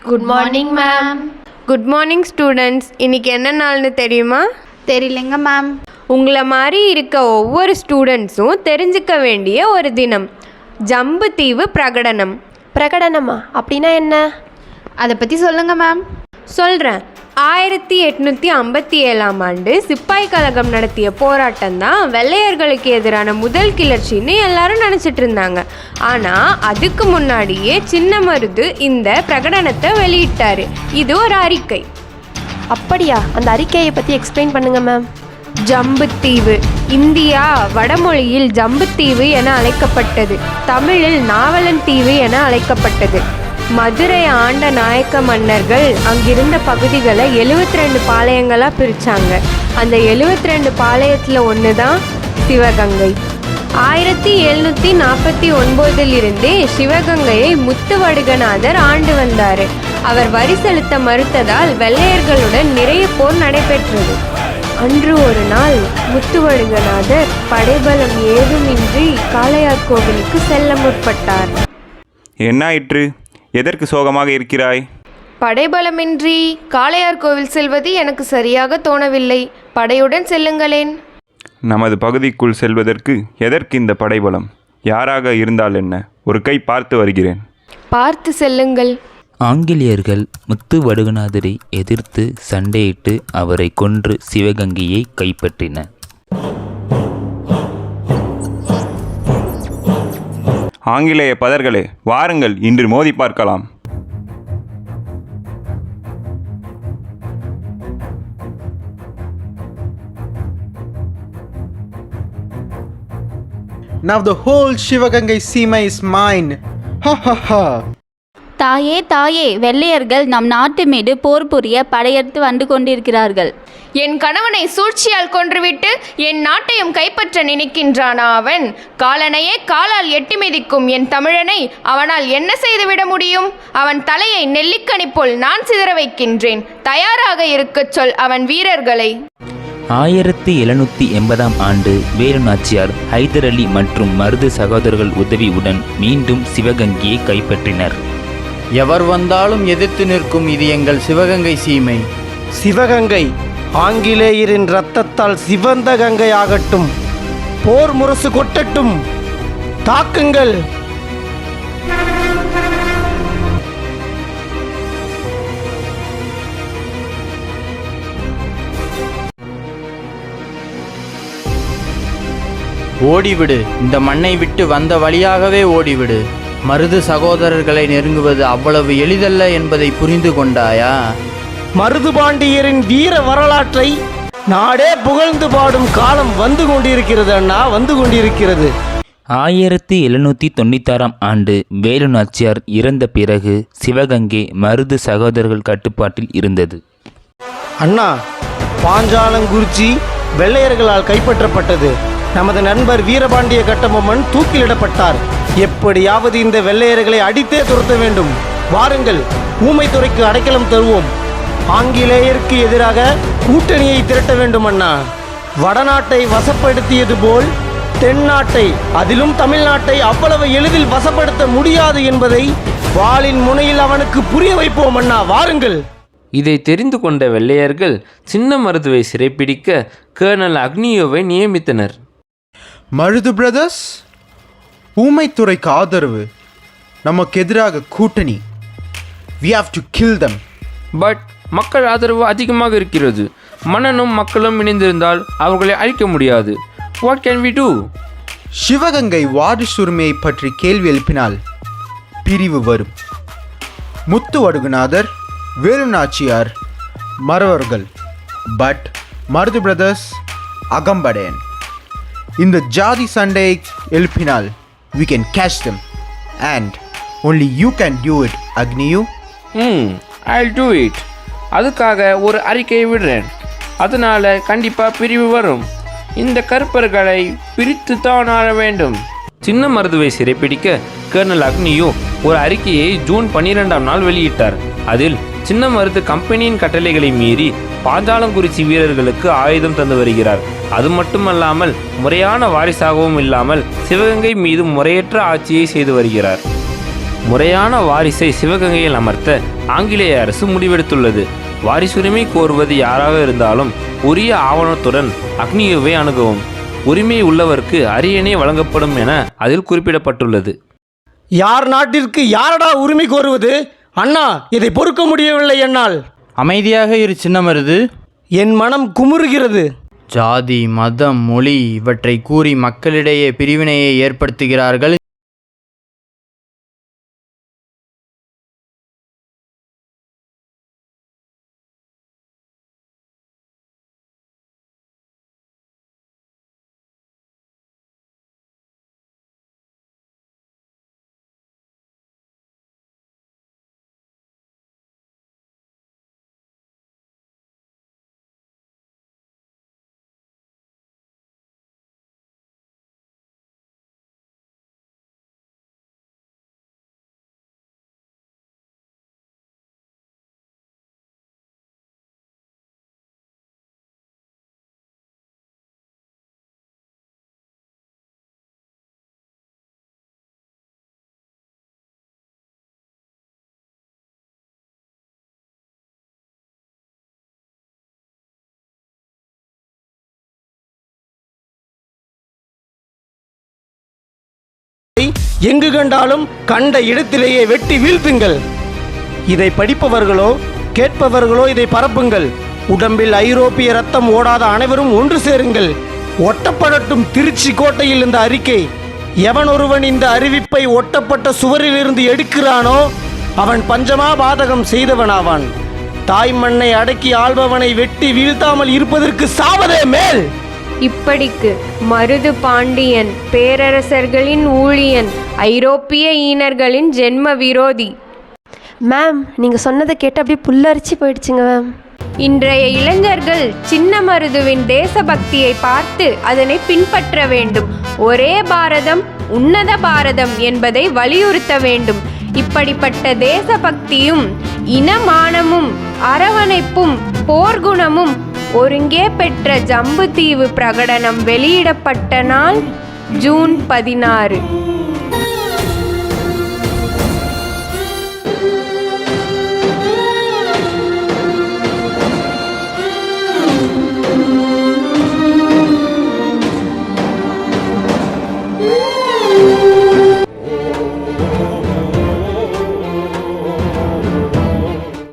Good morning ma'am. Good morning students. இன்றைக்கி என்ன நாள்னு தெரியுமா? தெரியலங்க மேம். உங்களை மாதிரி இருக்க ஒவ்வொரு ஸ்டூடெண்ட்ஸும் தெரிஞ்சுக்க வேண்டிய ஒரு தினம், ஜம்புத்தீவு பிரகடனம். பிரகடனமா? அப்படின்னா என்ன? அதை பற்றி சொல்லுங்கள் மேம். சொல்கிறேன். 1857ஆம் ஆண்டு சிப்பாய் கழகம் நடத்திய போராட்டம் தான் வெள்ளையர்களுக்கு எதிரான முதல் கிளர்ச்சின்னு எல்லாரும் நினச்சிட்டு இருந்தாங்க. ஆனால் அதுக்கு முன்னாடியே சின்னமருது இந்த பிரகடனத்தை வெளியிட்டார். இது ஒரு அறிக்கை. அப்படியா? அந்த அறிக்கையை பற்றி எக்ஸ்பிளைன் பண்ணுங்க மேம். ஜம்புத்தீவு இந்தியா வடமொழியில் ஜம்புத்தீவு என அழைக்கப்பட்டது. தமிழில் நாவலன் தீவு என அழைக்கப்பட்டது. மதுரை ஆண்ட நாயக்க மன்னர்கள் அங்கிருந்த பகுதிகளை 72 பாளையங்களாக பிரித்தாங்க. அந்த 72 பாளையத்தில் ஒன்று தான் சிவகங்கை. 1749 சிவகங்கையை முத்துவடுகநாதர் ஆண்டு வந்தார். அவர் வரி செலுத்த மறுத்ததால் வெள்ளையர்களுடன் நிறைய போர் நடைபெற்றது. அன்று ஒரு நாள் முத்துவடுகநாதர் படைபலம் ஏதுமின்றி காளையார் கோவிலுக்கு செல்ல முற்பட்டார். என்னாயிற்று? எதற்கு சோகமாக இருக்கிறாய்? படைபலமின்றி காளையார் கோவில் செல்வது எனக்கு சரியாக தோணவில்லை. படையுடன் செல்லுங்களேன். நமது பகுதிக்குள் செல்வதற்கு எதற்கு இந்த படைபலம்? யாராக இருந்தால் என்ன? ஒரு கை பார்த்து வருகிறேன். பார்த்து செல்லுங்கள். ஆங்கிலேயர்கள் முத்துவடுகநாதரை எதிர்த்து சண்டையிட்டு அவரை கொன்று சிவகங்கையை கைப்பற்றினர். ஆங்கிலேய பதர்களே, வாருங்கள், இன்று மோதி பார்க்கலாம். Now the whole Shivagangai Seema is mine. Ha ha ha. தாயே தாயே, வெள்ளையர்கள் நம் நாட்டு மீது போர் புரிய படையெடுத்து வந்து கொண்டிருக்கிறார்கள். என் கணவனை சூழ்ச்சியால் கொன்றுவிட்டு என் நாட்டையும் கைப்பற்ற நினைக்கின்றானா அவன்? காலனையே காலால் எட்டி மிதிக்கும் என் தமிழனை அவனால் என்ன செய்துவிட முடியும்? அவன் தலையை நெல்லிக்கனி போல் நான் சிதற வைக்கின்றேன். தயாராக இருக்கச் சொல் அவன் வீரர்களை. 1780ஆம் ஆண்டு வேலு நாச்சியார், ஹைதர் அலி மற்றும் மருது சகோதரர்கள் உதவியுடன் மீண்டும் சிவகங்கையை கைப்பற்றினர். எவர் வந்தாலும் எதிர்த்து நிற்கும் இது எங்கள் சிவகங்கை சீமை. சிவகங்கை ஆங்கிலேயரின் இரத்தத்தால் சிவந்த கங்கை ஆகட்டும். போர் முரசு கொட்டட்டும். தாக்குங்கள். ஓடிவிடு, இந்த மண்ணை விட்டு வந்த வழியாகவே ஓடிவிடு. மருது சகோதரர்களை நெருங்குவது அவ்வளவு எளிதல்ல என்பதை புரிந்து கொண்டாயா? மருதுபாண்டியரின் வீர வரலாற்றை நாடே புகழ்ந்து பாடும் காலம் வந்து கொண்டிருக்கிறது அண்ணா, வந்து கொண்டிருக்கிறது. 1796ஆம் ஆண்டு வேலு நாச்சியார் இறந்த பிறகு சிவகங்கை மருது சகோதரர்கள் கட்டுப்பாட்டில் இருந்தது. அண்ணா, பாஞ்சாலங்குறிச்சி வெள்ளையர்களால் கைப்பற்றப்பட்டது. நமது நண்பர் வீரபாண்டிய கட்டபொம்மன் தூக்கிலிடப்பட்டார். எப்படியாவது இந்த வெள்ளையர்களை அடித்தே துரத்த வேண்டும். வாருங்கள், ஊமைத்துறைக்கு அடைக்கலம் தருவோம். ஆங்கிலேயருக்கு எதிராக கூட்டணியை திரட்ட வேண்டும் அண்ணா. வடநாட்டை வசப்படுத்தியது போல் தென்னாட்டை, அதிலும் தமிழ்நாட்டை அவ்வளவு எளிதில் வசப்படுத்த முடியாது என்பதை வாளின் முனையில் அவனுக்கு புரிய வைப்போம் அண்ணா. வாருங்கள். இதை தெரிந்து கொண்ட வெள்ளையர்கள் சின்ன மருதுவை சிறைப்பிடிக்க கர்னல் அக்னியோவை நியமித்தனர். மருது பிரதர்ஸ், ஊமைத்துறைக்கு ஆதரவு, நமக்கு எதிராக கூட்டணி. We have to kill them. But மக்கள் ஆதரவு அதிகமாக இருக்கிறது. மன்னனும் மக்களும் இணைந்திருந்தால் அவர்களை அழிக்க முடியாது. What can we do? Sivaganga வாரிசு உரிமையை பற்றி கேள்வி எழுப்பினால் பிரிவு வரும். முத்துவடுகநாதர், வேலு நாச்சியார் மறவர்கள். பட் மருது பிரதர்ஸ் அகம்படையன். இந்த ஜாதி சண்டையை எழுப்பினால் we can catch them and only you can do it, Agniyu. I'll do it. அதுக்காக ஒரு அறிக்கையை விடுறேன். அதனால கண்டிப்பாக பிரிவு வரும். இந்த கருப்பர்களை பிரித்து தான் ஆள வேண்டும். சின்ன மருதுவை சிறைப்பிடிக்க கர்னல் அக்னியோ ஒரு அறிக்கையை ஜூன் 12ஆம் நாள் வெளியிட்டார். அதில் சின்ன மருது கம்பெனியின் கட்டளைகளை மீறி பாஞ்சாலங்குறிச்சி வீரர்களுக்கு ஆயுதம் தந்து வருகிறார். அது மட்டுமல்லாமல் முறையான வாரிசாகவும் இல்லாமல் சிவகங்கை மீது முறையற்ற ஆட்சியை செய்து வருகிறார். முறையான வாரிசை சிவகங்கையில் அமர்த்த ஆங்கிலேய அரசு முடிவெடுத்துள்ளது. வாரிசுரிமை கோருவது யாராக இருந்தாலும் உரிய ஆவணத்துடன் அக்னியுவை அணுகவும். உரிமை உள்ளவருக்கு அரியணை வழங்கப்படும் என அதில் குறிப்பிடப்பட்டுள்ளது. யார் நாட்டிற்கு யாரடா உரிமை கோருவது? அண்ணா, இதை பொறுக்க முடியவில்லை என்னால். அமைதியாக இரு சின்ன மருது. என் மனம் குமுறுகிறது. ஜாதி, மதம், மொழி இவற்றை கூறி மக்களிடையே பிரிவினையை ஏற்படுத்துகிறார்கள். எங்கு கண்டாலும் கண்ட இடத்திலேயே வெட்டி வீழ்த்துங்கள். இதை படிப்பவர்களோ கேட்பவர்களோ இதை பரப்புங்கள். உடம்பில் ஐரோப்பிய ரத்தம் ஓடாத அனைவரும் ஒன்று சேருங்கள். ஒட்டப்படட்டும் திருச்சி கோட்டையில் இந்த அறிக்கை. எவன் ஒருவன் இந்த அறிவிப்பை ஒட்டப்பட்ட சுவரிலிருந்து எடுக்கிறானோ அவன் பஞ்சமா பாதகம் செய்தவனாவான். தாய் மண்ணை அடக்கி ஆள்பவனை வெட்டி வீழ்த்தாமல் இருப்பதற்கு சாவதே மேல். இப்படிக்கு மருது பாண்டியன் பேரரசர்களின் ஊழியன், ஐரோப்பிய ஈனர்களின் ஜென்ம விரோதி. மேம், நீங்கள் சொன்னதை கேட்டு அப்படியே புல்லரிச்சு போயிடுச்சுங்க மேம். இன்றைய இளைஞர்கள் சின்ன மருதுவின் தேசபக்தியை பார்த்து அதனை பின்பற்ற வேண்டும். ஒரே பாரதம் உன்னத பாரதம் என்பதை வலியுறுத்த வேண்டும். இப்படிப்பட்ட தேசபக்தியும் இனமானமும் அரவணைப்பும் போர்க்குணமும் ஒருங்கே பெற்ற ஜம்புதீவு பிரகடனம் வெளியிடப்பட்ட நாள் ஜூன் 16.